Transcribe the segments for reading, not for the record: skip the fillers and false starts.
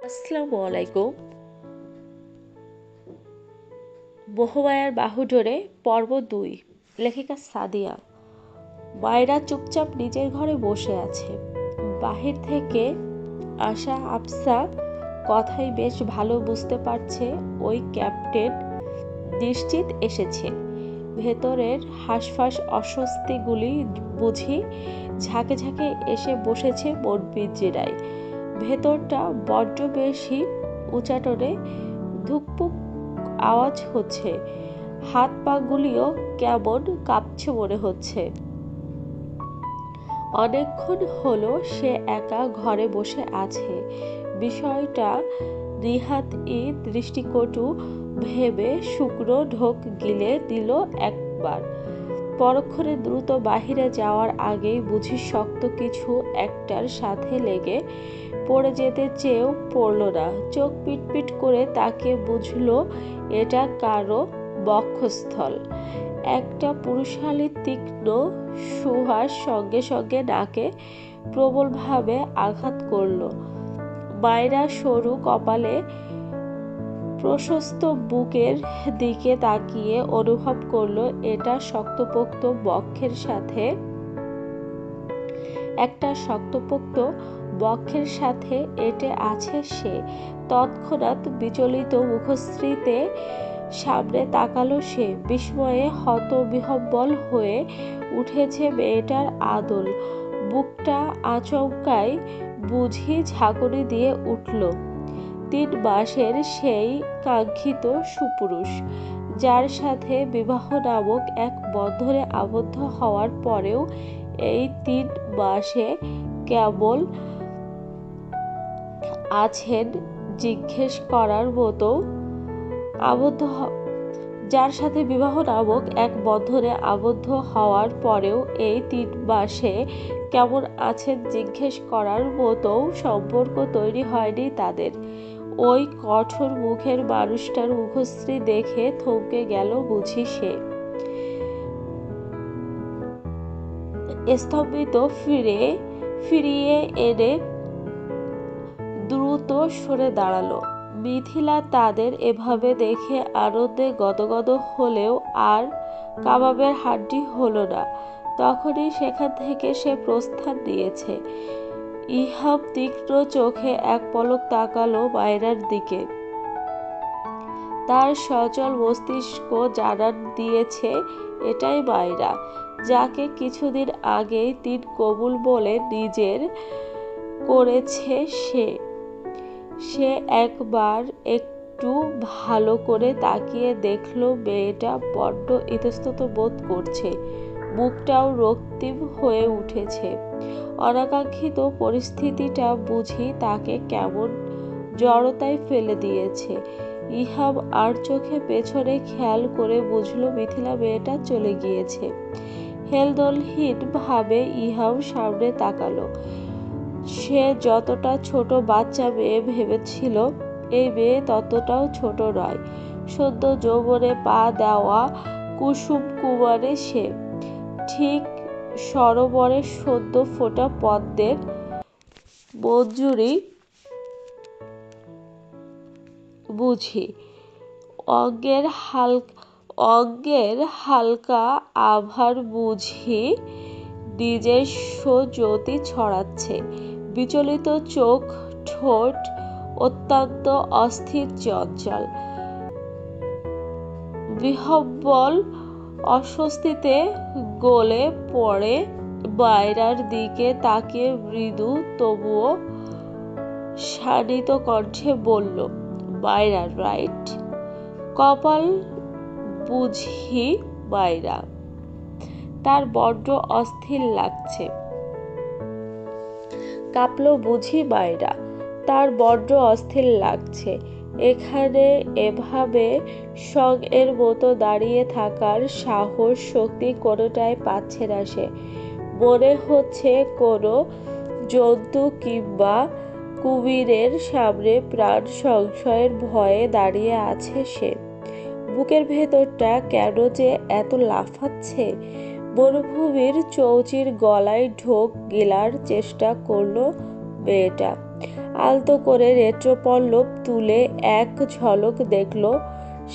আসসালামু আলাইকুম। মোহমায়ার বাহুডোরে পর্ব ২। লেখিকা সাদিয়া। মায়রা চুপচাপ নিজের ঘরে বসে আছে। বাহির থেকে আসা আফসা কথাই বেশ ভালো বুঝতে পারছে ওই ক্যাপ্টেন নিশ্চিত এসেছে। ভেতরের হাঁসফাঁস অস্বস্তিগুলি বুঝি ঝাঁকে ঝাঁকে এসে বসেছে মন পিঞ্জিরায়। ভেতরটা বড্ড বেশি উচাটনে ধুকপুক আওয়াজ হচ্ছে। হাত পাগুলিও কেমন কাঁপছে মনে হচ্ছে। অনেকক্ষণ হলো সে একা ঘরে বসে আছে। বিষয়টা নিহাত-ই দৃষ্টিকটু ভেবে শুকনো ঢোক গিলে দিল একবার। পরক্ষণে দ্রুত বাহিরে যাওয়ার আগেই বুঝি শক্ত কিছু একটার সাথে লেগে পড়ে যেতে চেয়েও পড়ল না। চোখ পিটপিট করে তাকে বুঝল এটা কারো বক্ষস্থল। একটা পুরুষালী তীক্ষ্ণ সুহাস সঙ্গে সঙ্গে নাকে প্রবলভাবে আঘাত করল। মায়রা সরু কপালে প্রশস্ত বুকের দিকে তাকিয়ে অনুভব করল এটা শক্তপোক্ত বক্ষের সাথে একটা শক্তপোক্ত বক্ষের সাথে এঁটে আছে সে। তৎক্ষণাৎ বিচলিত মুখশ্রীতে সামনে তাকালো সে। বিস্ময়ে হতবিহ্বল হয়ে উঠেছে মেয়েটার আদল। বুকটা আচমকাই বুঝি ঝাঁকুনি দিয়ে উঠল। ৩ মাসের সেই কাঙ্ক্ষিত সুপুরুষ, যার সাথে বিবাহ নামক এক বন্ধনে আবদ্ধ হওয়ার পরেও এই ৩ মাসে কেবল আছেন জিজ্ঞেস করার মতো যার সাথে বিবাহ নামক এক বন্ধনে আবদ্ধ হওয়ার পরেও এই ৩ মাসে কেমন আছেন জিজ্ঞেস করার মতো সম্পর্ক তৈরি হয়নি তাদের। ওই কঠোর মুখের মানুষটার মুখশ্রী দেখে থমকে গেল বুঝি সে। স্তম্ভিত ফিরিয়ে এনে দ্রুত সরে দাঁড়ালো। মিথিলা তাদের এভাবে দেখে আনন্দে গদগদ হলেও আর কাবাবের হাড্ডি হলো না। তখনই সেখান থেকে সে প্রস্থান নিয়েছে। ইহাব তীক্ষ্ণ চোখে এক পলক তাকালো মায়রার দিকে। তার সচল মস্তিষ্ক জানান দিয়েছে এটাই মায়রা, যাকে কিছুদিন আগেই ৩ কবুল বলে নিজের করেছে সে। সে একবার একটু ভালো করে তাকিয়ে দেখল মেয়েটা বড্ড ইতস্তত বোধ করছে। মুখটাও রক্তিম হয়ে উঠেছে। অনাকাঙ্ক্ষিত পরিস্থিতিটা বুঝি তাকে কেমন জড়তায় ফেলে দিয়েছে। ইহাব আর চোখে পেছনে খেয়াল করে বুঝল মিথিলা মেয়েটা চলে গিয়েছে। হেলদোলহীন ভাবে ইহাব সামনে তাকালো। সে যতটা ছোট বাচ্চা মেয়ে ভেবেছিল, এই মেয়ে ততটাও ছোট নয়। সদ্য যৌবনে পা দেওয়া কুসুম কুমারে সে। ঠিক সরোবরে সদ্য ফোটা পদ্মের মঞ্জুরি বুঝি। অঙ্গের হালকা আভার বুঝি নিজস্ব জ্যোতি ছড়াচ্ছে। বিচলিত চোখ, ঠোঁট অত্যন্ত অস্থির চঞ্চল। বিহ্বল অস্বস্তিতে গলে পড়ে মায়রার দিকে তাকিয়ে মৃদু তবুও শানিত কণ্ঠে বলল, মায়রা রাইট? কপাল বুঝি মায়রা। তার বড্ড অস্থির লাগছে। কাঁপল বুঝি মায়রা। তার বড্ড অস্থির লাগছে। এখানে এভাবে সঙ্গের মতো দাঁড়িয়ে থাকার সাহস শক্তি কোনোটাই পাচ্ছে না সে। মনে হচ্ছে কোনো জন্তু কিংবা কুমিরের সামনে প্রাণ সংশয়ের ভয়ে দাঁড়িয়ে আছে সে। বুকের ভেতরটা কেন যে এত লাফাচ্ছে। মরুভূমির চৌচির গলায় ঢোক গিলার চেষ্টা করল মেয়েটা। আলতো করে নেত্রপল্লব তুলে এক ঝলক দেখল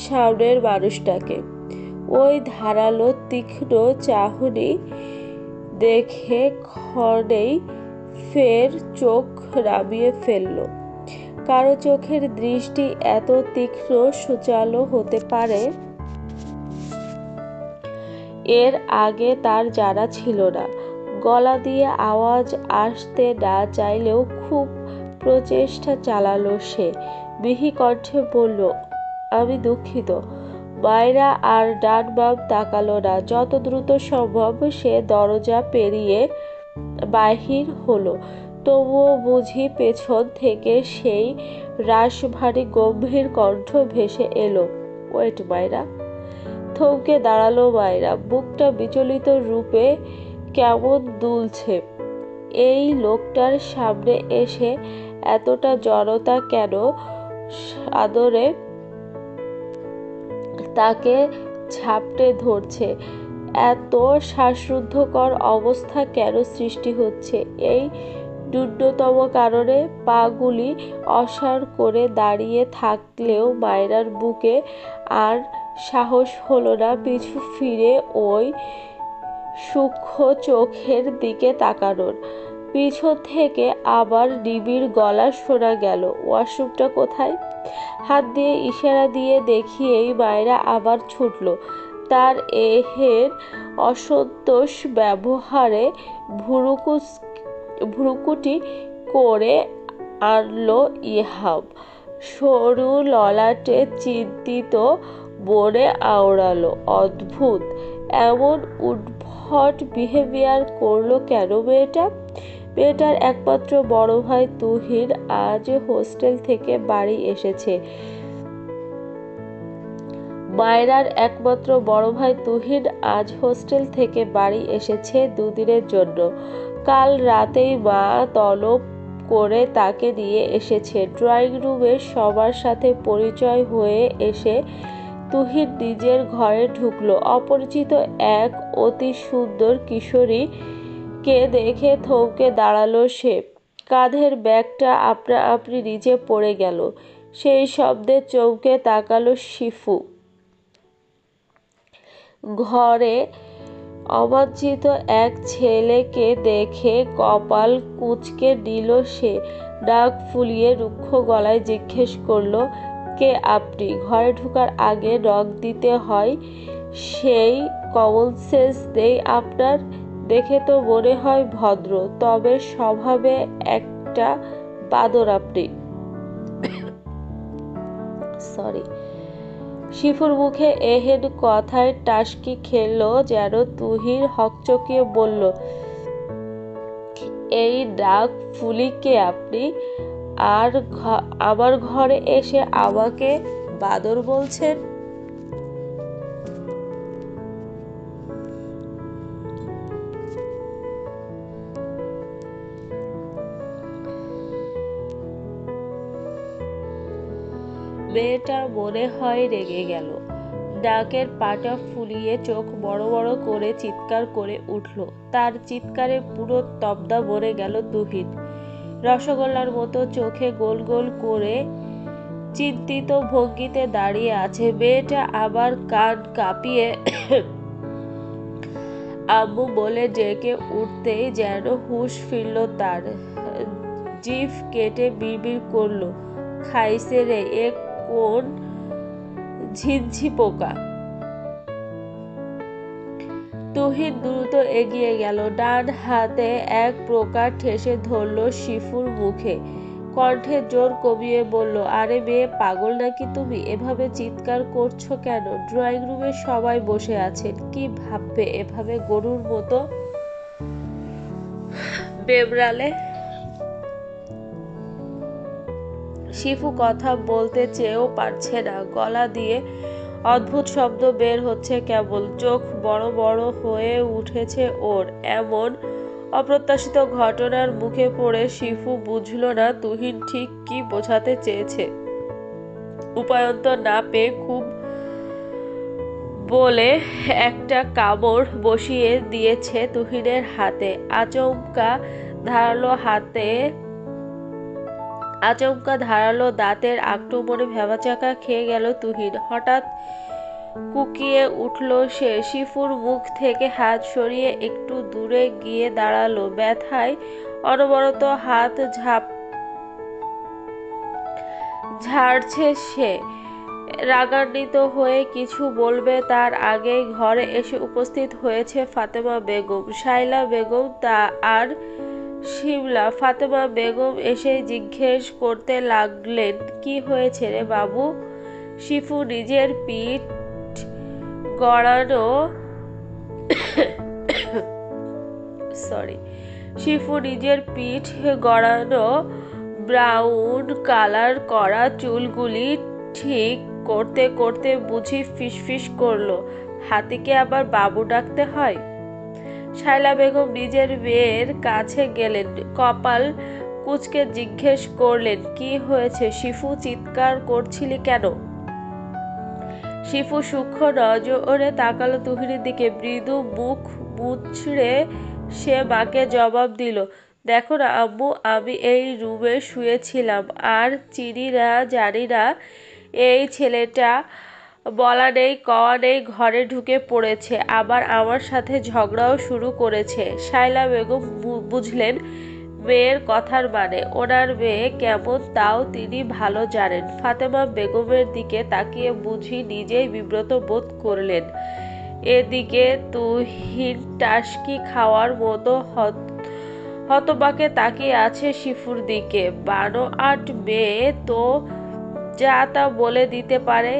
সামনের মানুষটাকে। ওই ধারালো তীক্ষ্ণ চাহনি দেখে ক্ষণেই ফের চোখ নামিয়ে ফেলল। কারো চোখের দৃষ্টি এত তীক্ষ্ণ সুচালো হতে পারে এর আগে তার জানা ছিল না। গলা দিয়ে আওয়াজ আসতে না চাইলেও খুব প্রচেষ্টা চালালো সে। মিহি কণ্ঠে বলল, আমি দুঃখিত। মায়রা আর ডান বাম তাকালো না। যত দ্রুত সম্ভব সে দরজা পেরিয়ে বাহির হলো। তবুও বুঝি পেছন থেকে সেই রাশভারী গম্ভীর কণ্ঠ ভেসে এলো, ওয়েট মায়রা। থমকে দাঁড়ালো মায়রা। বুকটা বিচলিত রূপে কেমন দুলছে। এই লোকটার সামনে এসে এতটা জড়তা কেন? আদরে তাকে ঝাপটে ধরছে। এত শ্বাসরুদ্ধকর অবস্থা কেন সৃষ্টি হচ্ছে? এই ন্যূনতম কারণে পাগুলি অসাড় করে দাঁড়িয়ে থাকলেও মায়রার বুকে আর সাহস হলো না পিছু ফিরে ওই সূক্ষ্ম চোখের দিকে তাকানোর। পিছন থেকে আবার নিবিড় গলা শোনা গেল, ওয়াশরুমটা কোথায়? হাত দিয়ে ইশারা দিয়ে দেখিয়েই মায়রা আবার ছুটল। তার এহেন অসন্তোষ ব্যবহারে ভ্রুকুটি করে আনল ইহাব। সরু ললাটে চিন্তিত বনে আওড়ালো। অদ্ভুত, এমন উদ্ভট বিহেভিয়ার করলো কেন মেয়েটা? মেয়েটার একমাত্র বড় ভাই তুহিন আজ হোস্টেল থেকে বাড়ি এসেছে। মায়রার একমাত্র বড় ভাই তুহিন আজ হোস্টেল থেকে বাড়ি এসেছে দুদিনের জন্য। কাল রাতেই মা তলব করে তাকে নিয়ে এসেছে। ড্রয়িং রুমে সবার সাথে পরিচয় হয়ে এসে তুহিন নিজের ঘরে ঢুকলো। অপরিচিত এক অতি সুন্দর কিশোরীকে দেখে থমকে দাঁড়ালো সে। কাঁধের ব্যাগটা আপনা আপনি নিচে পড়ে গেল। সেই শব্দে চমকে তাকালো শিফু। ঘরে অবাঞ্ছিত এক ছেলেকে দেখে কপাল কুঁচকে নিল সে। নাক ফুলিয়ে রুক্ষ গলায় জিজ্ঞেস করলো, কে আপনি? ঘরে ঢোকার আগে নক দিতে হয়, সেই কমন সেন্স নেই আপনার? দেখে তো মনে হয় ভদ্র, তবে স্বভাবে একটা বাদর আপনি। সরি। শিফুর মুখে এহেন কথায় টাসকি খেললো যেন তুহিন হকচকিয়ে বলল, এই নাক ফুলি কে আপনি? আর আমার ঘরে এসে আমাকে বাদর বলছেন? মেয়েটা মনে হয় রেগে গেল। নাকের পাটা ফুলিয়ে চোখ বড় বড় করে চিৎকার করে উঠল। তার চিৎকারে পুরো তবদা ভরে গেল তুহিন। রসগোল্লার মতো চোখে গোল গোল করে চিন্তিত ভঙ্গিতে দাঁড়িয়ে আছে। মেয়েটা আবার কান কাঁপিয়ে আম্মু বলে ডেকে উঠতেই যেন হুঁশ ফিরল তার। জিভ কেটে বিড়বিড় করলো, খাইছে রে, এ কোন ঝিনঝি পোকা? তুহিন দ্রুত এগিয়ে গেল। ডান হাতে এক প্রকার ঠেসে ধরল শিফুর মুখে। কণ্ঠে জোর কমিয়ে বলল, আরে মেয়ে, পাগল নাকি তুমি? এভাবে চিৎকার করছো কেন? ড্রয়িং রুমে সবাই বসে আছেন, কি ভাববে এভাবে গরুর মতো বেবড়ালে? শিফু কথা বলতে চেয়েও পারছে না। গলা দিয়ে অদ্ভুত শব্দ বের হচ্ছে কেবল। চোখ বড় বড় হয়ে উঠেছে ওর। এমন অপ্রত্যাশিত ঘটনার মুখে পড়ে শিফু বুঝল না তুহিন ঠিক কি বোঝাতে চেয়েছে। উপায়ন্তর না পেয়ে খুব বলে একটা কামড় বসিয়ে দিয়েছে তুহিনের হাতে। আচমকা ধারালো হাতে আচমকা ধারালো দাঁতের আক্রমণে ভ্যাবাচাকা খেয়ে গেল তুহিন। হঠাৎ কুকিয়ে উঠল সে। শিফুর মুখ থেকে হাত সরিয়ে একটু দূরে গিয়ে দাঁড়ালো। ব্যথায় অনবরত হাত ঝাড়ছে সে। রাগান্বিত হয়ে কিছু বলবে তার আগেই ঘরে এসে উপস্থিত হয়েছে ফাতেমা বেগম, শায়লা বেগম আর শিমলা। ফাতেমা বেগম এসে জিজ্ঞেস করতে লাগলেন, কি হয়েছে রে বাবু? শিফু নিজের পিঠ গড়ানো ব্রাউন কালার করা চুলগুলি ঠিক করতে করতে বুঝি ফিসফিস করলো, হাতিকে আবার বাবু ডাকতে হয়? শায়লা বেগম নিজের মেয়ের কাছে গেলেন, কপাল কুঁচকে জিজ্ঞেস করলেন, কি হয়েছে শিফু? চিৎকার করছিলি কেন? শিফু সূক্ষ্ম নজরে তাকালো তুহিনের দিকে। মৃদু মুখ মুচড়ে সে মাকে জবাব দিল, দেখো না আম্মু, আমি এই রুমে শুয়েছিলাম আর চিনি না জানি না এই ছেলেটা বলা নেই কওয়া নেই ঘরে ঢুকে পড়েছে, আবার আমার সাথে ঝগড়াও শুরু করেছে। শায়লা বেগম বুঝলেন মেয়ের কথার মানে। ওনার মেয়ে কেমন তাও তিনি ভালো জানেন। ফাতেমা বেগমের দিকে তাকিয়ে বুঝি নিজেই বিব্রত বোধ করলেন। এদিকে তুহিন টাসকি খাওয়ার মতো হতবাকে তাকিয়ে আছে শিফুর দিকে। 12-8 মেয়ে তো যা তা বলে দিতে পারে,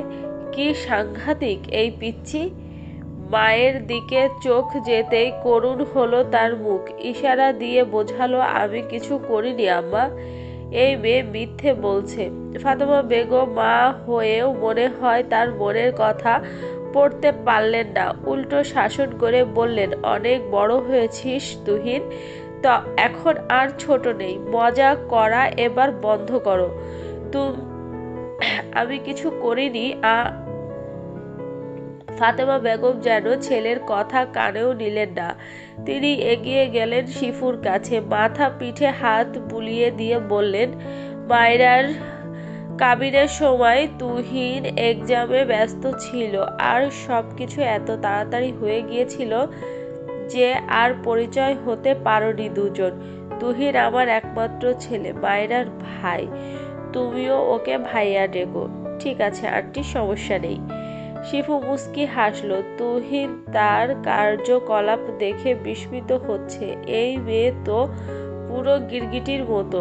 কি সাংঘাতিক এই পিচ্চি। মায়ের দিকে চোখ যেতেই করুণ হলো তার মুখ। ইশারা দিয়ে বোঝালো, আমি কিছু করিনি আম্মা, এই মেয়ে মিথ্যে বলছে। ফাতেমা বেগম মা হয়েও মনে হয় তার মনের কথা পড়তে পারলেন না। উল্টো শাসন করে বললেন, অনেক বড় হয়েছিস তুহিন, তো এখন আর ছোট নেই, মজা করা এবার বন্ধ করো। আমি কিছু করিনি। ফাতেমা বেগম যেন ছেলের কথা কানেও নিলেন না। তিনি এগিয়ে গেলেন শিফুর কাছে, মাথা পিঠে হাত বুলিয়ে দিয়ে বললেন, মায়েরার কাবিনের সময় তুহিন এক্সামে ব্যস্ত ছিল আর সবকিছু এত তাড়াতাড়ি হয়ে গিয়েছিল যে আর পরিচয় হতে পারোনি দুজন। তুহিন আমার একমাত্র ছেলে, মায়েরার ভাই, তুমিও ওকে ভাইয়া ডেকো। ঠিক আছে আন্টি, সমস্যা নেই। শিফু মুস্কি হাসলো। তুহিন তার কার্যকলাপ দেখে বিস্মিত হচ্ছে। এই মেয়ে তো পুরো গিরগিটির মতো,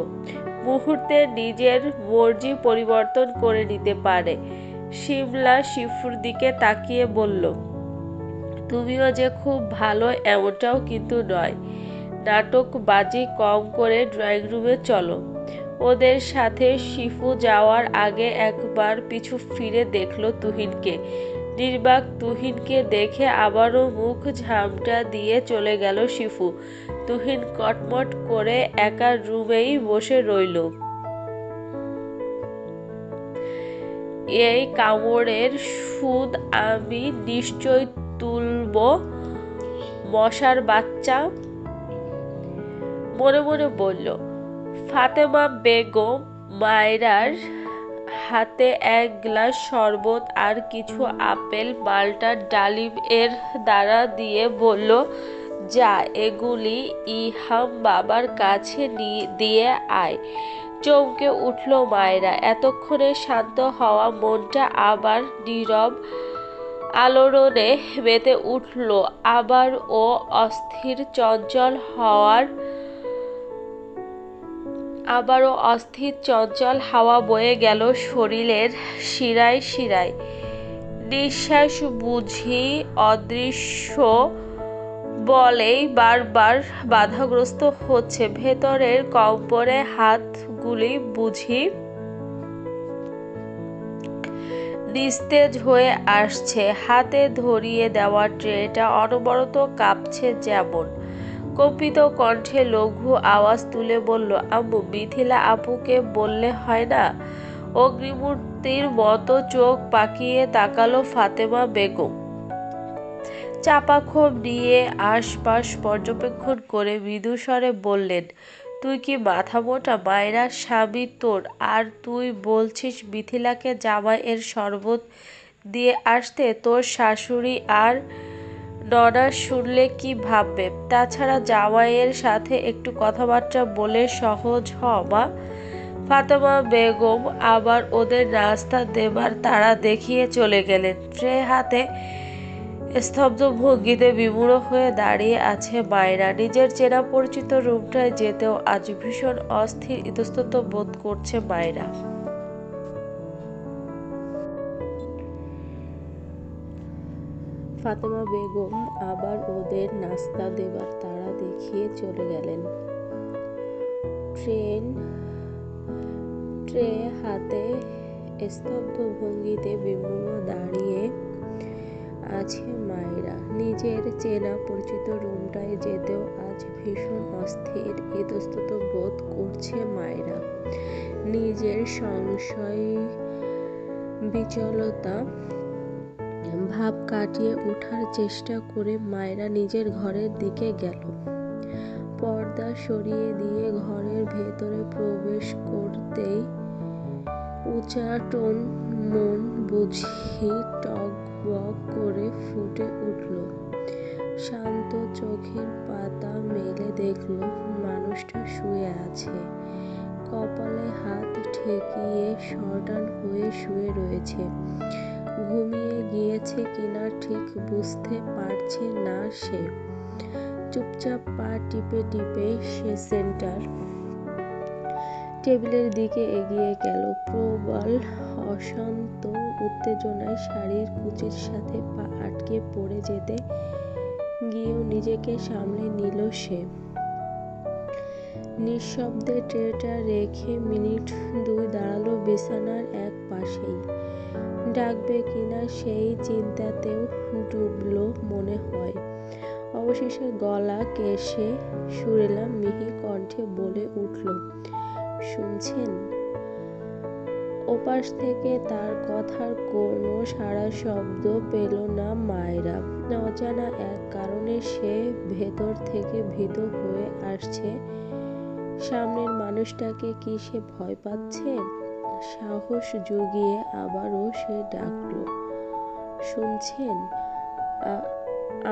মুহূর্তে নিজের মর্জি পরিবর্তন করে নিতে পারে। শিমলা শিফুর দিকে তাকিয়ে বলল, তুমিও যে খুব ভালো এমনটাও কিন্তু নয়। নাটকবাজি কম করে ড্রয়িং রুমে চলো। ওদের সাথে শিফু যাওয়ার আগে একবার পিছু ফিরে দেখলো তুহিনকে। নির্বাক তুহিনকে দেখে আবারও মুখ ঝামটা দিয়ে চলে গেল শিফু। তুহিন কটমট করে একা রুমেই বসে রইল। এই কামড়ের সুদ আমি নিশ্চয় তুলব, মশার বাচ্চা, মনে মনে বলল। ফাতেমা বেগম মায়েরার হাতে এক গ্লাস শরবত আর কিছু আপেল, মাল্টা, ডালিম এর দ্বারা দিয়ে বলল, যা এগুলি ইহাম বাবার কাছে দিয়ে আয়। চমকে উঠল মায়েরা। এতক্ষণে শান্ত হওয়া মনটা আবার নীরব আলোড়নে মেতে উঠল। আবারও অস্থির চঞ্চল হাওয়া বয়ে গেল শরীরের শিরায় শিরায়। নিঃশ্বাস বুঝি অদৃশ্য বলেই বারবার বাধাগ্রস্ত হচ্ছে। ভেতরের কম্পনে হাতগুলি বুঝি নিস্তেজ হয়ে আসছে। হাতে ধরিয়ে দেওয়া ট্রেটা অনবরত কাঁপছে যেমন। কম্পিত কণ্ঠে লঘু আওয়াজ তুলে বলল, আম্মু, মিথিলা আপুকে বললে হয় না? অগ্নিমূর্তির মতো চোখ পাকিয়ে তাকালো ফাতেমা বেগম। চাপা ক্ষোভ নিয়ে আশপাশ পর্যবেক্ষণ করে মৃদুস্বরে বললেন, তুই কি মাথা মোটা? মায়রার স্বামী তোর, আর তুই বলছিস মিথিলাকে জামাইয়ের শরবত দিয়ে আসতে? তোর শাশুড়ি আর ননা শুনলে কি ভাববে? তাছাড়া জামাইয়ের সাথে একটু কথাবার্তা বলে সহজ হ মা। ফাতেমা বেগম আবার ওদের নাস্তা দেবার তাড়া দেখিয়ে চলে গেলেন। ট্রে হাতে স্তব্ধ ভঙ্গিতে বিমূঢ় হয়ে দাঁড়িয়ে আছে মায়রা। নিজের চেনা পরিচিত রুমটায় যেতেও আজ ভীষণ অস্থির ইতস্তত বোধ করছে মায়রা। ফাতেমা বেগম আবার ওদের নাস্তা দেবার তাড়া দেখিয়ে চলে গেলেন। ট্রে হাতে স্তব্ধ ভঙ্গিতে বিমূঢ় দাঁড়িয়ে আছে মায়রা। নিজের চেনা পরিচিত রুমটায় যেতেও আজ ভীষণ অস্থির ইতস্তত বোধ করছে মায়রা। নিজের সংশয় বিচলতা ভাব কাটিয়ে ওঠার চেষ্টা করে মায়রা নিজের ঘরের দিকে গেল। পর্দা সরিয়ে দিয়ে ঘরের ভেতরে প্রবেশ করতেই উচাটন মন বুঝি টগবগ করে ফুটে উঠল। শান্ত চোখের পাতা মেলে দেখল মানুষটা শুয়ে আছে। কপালে হাত ঠেকিয়ে শয়তান হয়ে শুয়ে রয়েছে। ঘুমিয়ে গিয়েছে কিনা ঠিক বুঝতে পারছে না সে। চুপচাপ পা টিপে টিপে সে সেন্টার টেবিলের দিকে এগিয়ে গেল। প্রবল অশান্ত উত্তেজনায় শাড়ির কুচির সাথে পা আটকে পড়ে যেতে গিয়েও নিজেকে সামলে নিল সে। নিঃশব্দে ট্রেটা রেখে মিনিট দুই দাঁড়ালো বিছানার এক পাশেই। ডাকবে কিনা সেই চিন্তাতেও ডুবল মনে হয়। অবশেষে গলা কেশে সুরেলা মিহি কণ্ঠে বলে উঠল, শুনছেন? ওপাশ থেকে তার কথার কোনো সাড়া শব্দ পেল না মায়রা। অজানা এক কারণে সে ভেতর থেকে ভীত হয়ে আসছে। সামনের মানুষটাকে কি সে ভয় পাচ্ছে? সাহস জুগিয়ে আবারও সে ডাকল, শুনছেন?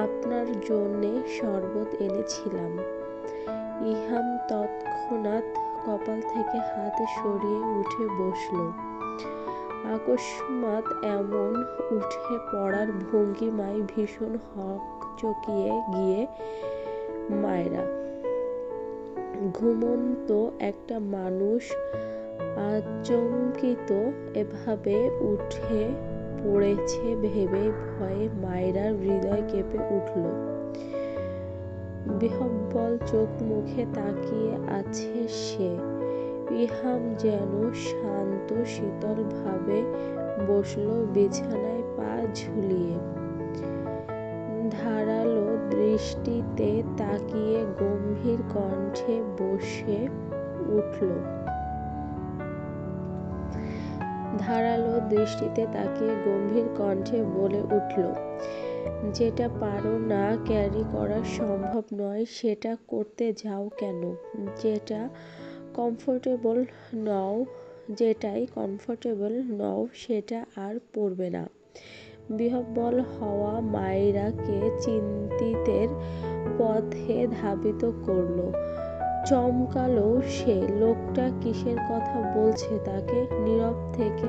আপনার জন্যে শরবত এনেছিলাম। ইহাম তৎক্ষণাৎ কপাল থেকে হাত সরিয়ে উঠে বসল। আকস্মাৎ এমন উঠে পড়ার ভঙ্গিমায় ভীষণ হকচকিয়ে গিয়ে মায়রা। ঘুমন্ত একটা মানুষ আচমকিত এভাবে উঠে পড়েছে ভেবে ভয়ে মায়রার হৃদয় কেঁপে উঠল। বিহ্বল চোখ মুখে তাকিয়ে আছে সে। ইহাম যেন শান্ত শীতল ভাবে বসল বিছানায় পা ঝুলিয়ে। ধারালো দৃষ্টিতে তাকিয়ে গম্ভীর কণ্ঠে বসে উঠল। ধারালো দৃষ্টিতে তাকিয়ে গম্ভীর কণ্ঠে বলে উঠল, যেটা পারো না, ক্যারি করা সম্ভব নয়, সেটা করতে যাও কেন? যেটাই কমফোর্টেবল নও সেটা আর পরবে না। বিহ্বল হওয়া মায়রাকে চিন্তিতের পথে ধাবিত করল। চমকালো সে। লোকটা কিসের কথা বলছে তাকে? নীরব থেকে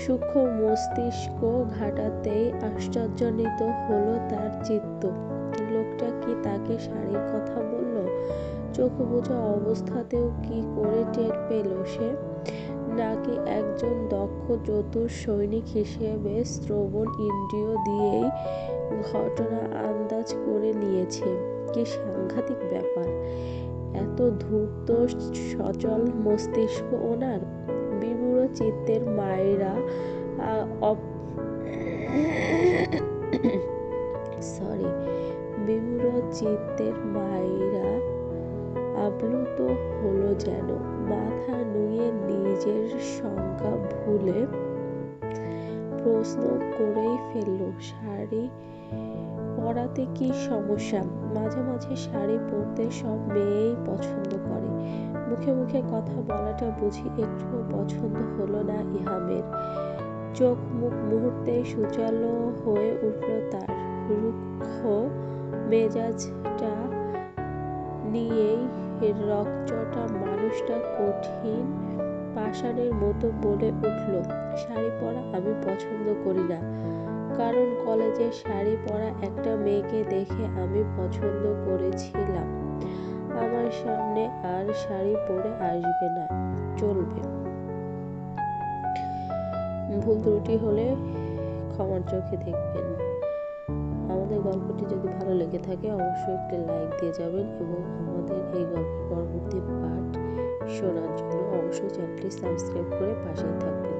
সূক্ষ্ম মস্তিষ্ক ঘাটাতেই আশ্চর্যান্বিত হলো তার চিত্ত। লোকটা কি তাকে শাড়ির কথা বলল? চোখ বোঝা অবস্থাতেও কি করে টের পেল সে? নাকি একজন দক্ষ চতুর সৈনিক হিসেবে শ্রবণ ইন্দ্রিয় দিয়েই ঘটনা আন্দাজ করে নিয়েছে? কি সাংঘাতিক ব্যাপার! এত ধূর্ত সচল মস্তিষ্ক ওনার! বিমূঢ় চিত্তের মায়রা আপ্লুত হলো যেন। মাথা নুয়ে নিজের শঙ্কা ভুলে প্রশ্ন করেই ফেলল, শাড়ি পরাতে কি সমস্যা? মাঝে মাঝে শাড়ি পরতে সব মেয়েই পছন্দ করে। মুখে মুখে কথা বলাটা বুঝি একটুও পছন্দ হলো না ইহামের। চোখ মুখ মুহূর্তেই সূচালো হয়ে উঠল তার। রুক্ষ মেজাজটা নিয়েই রকচটা মানুষটা কঠিন পাষাণের মতো বলে উঠল, শাড়ি পরা আমি পছন্দ করি না। কারণ কলেজে শাড়ি পরা একটা মেয়েকে দেখে আমি পছন্দ করেছিলাম। আমার সামনে আর শাড়ি পরে আসবে না, চলবে। ভুল ত্রুটি হলে ক্ষমার চোখে দেখবেন। আমাদের গল্পটি যদি ভালো লেগে থাকে অবশ্যই একটি লাইক দিয়ে যাবেন এবং আমাদের এই গল্পের পরবর্তী পার্ট শোনার জন্য অবশ্যই চ্যানেলটি সাবস্ক্রাইব করে পাশেই থাকবেন।